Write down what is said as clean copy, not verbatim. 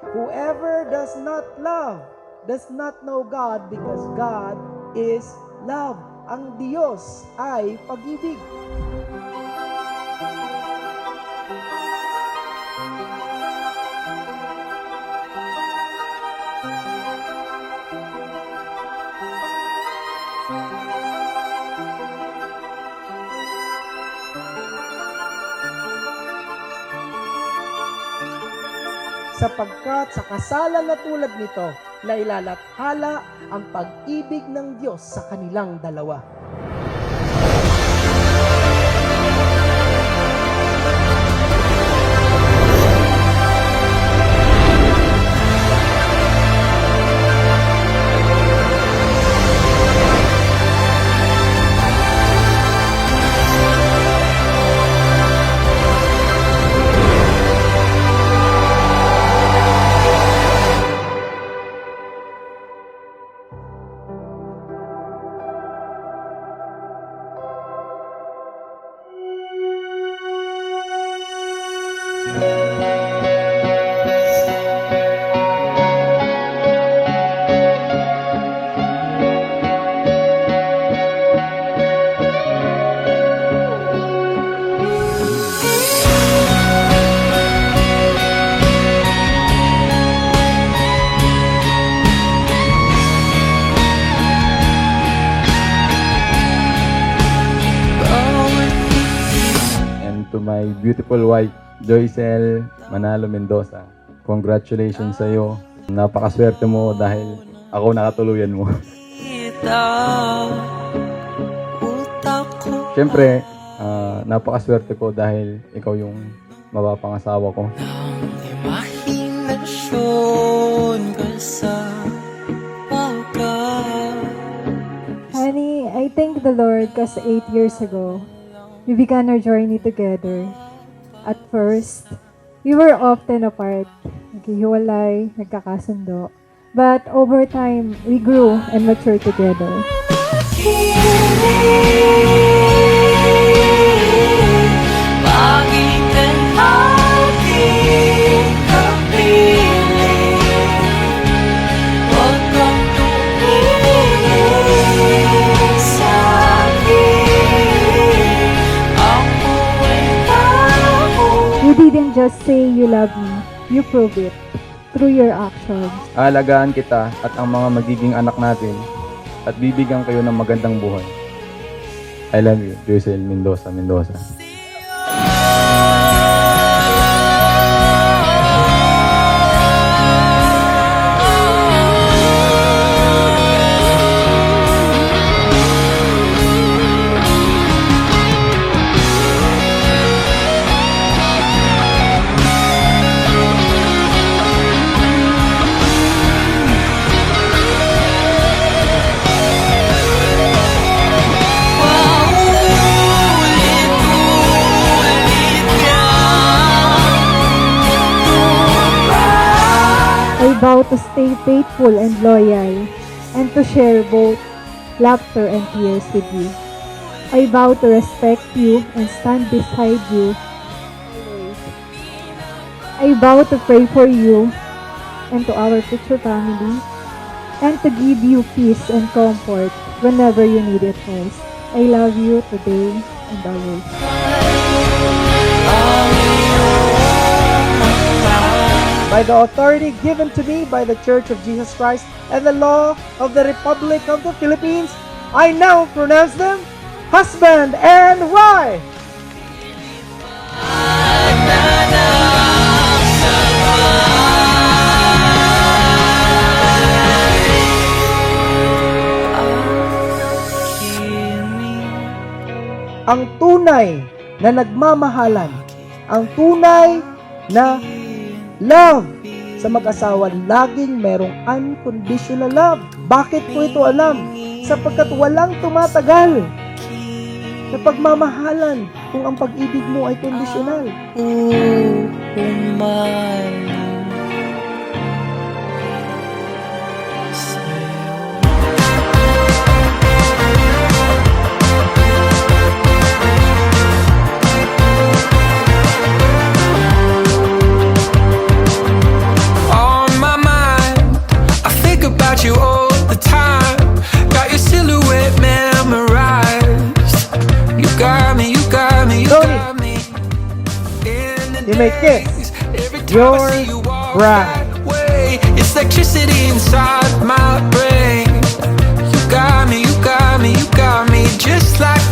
Whoever does not love does not know God because God is love. Ang Diyos ay pag-ibig. Sapagkat sa kasalan na tulad nito, na ilalathala ang pag-ibig ng Diyos sa kanilang dalawa. To my beautiful wife, Joycel Manalo Mendoza. Congratulations sa iyo. Napakaswerte mo dahil ako nakatuluyan mo. Siyempre, napakaswerte ko dahil ikaw yung mapapangasawa ko. Honey, I thank the Lord because 8 years ago, we began our journey together. At first, we were often apart. Naghihiwalay, nagkakasundo. But over time, we grew and matured together. You didn't just say you love me, you prove it through your actions. Aalagaan kita at ang mga magiging anak natin at bibigyan kayo ng magandang buhay. I love you, Joycel Mendoza. I vow to stay faithful and loyal, and to share both laughter and tears with you. I vow to respect you and stand beside you always. I vow to pray for you and to our future family, and to give you peace and comfort whenever you need it most. I love you today and always. By the authority given to me by the Church of Jesus Christ and the law of the Republic of the Philippines, I now pronounce them husband and wife. Ang tunay na nagmamahalan, ang tunay na love sa mag-asawa, laging merong unconditional love. Bakit ko ito alam? Sapagkat walang tumatagal na pagmamahalan kung ang pag-ibig mo ay kondisyonal. On may kiss your bride. It's electricity inside my brain. You got me, you got me, you got me, just like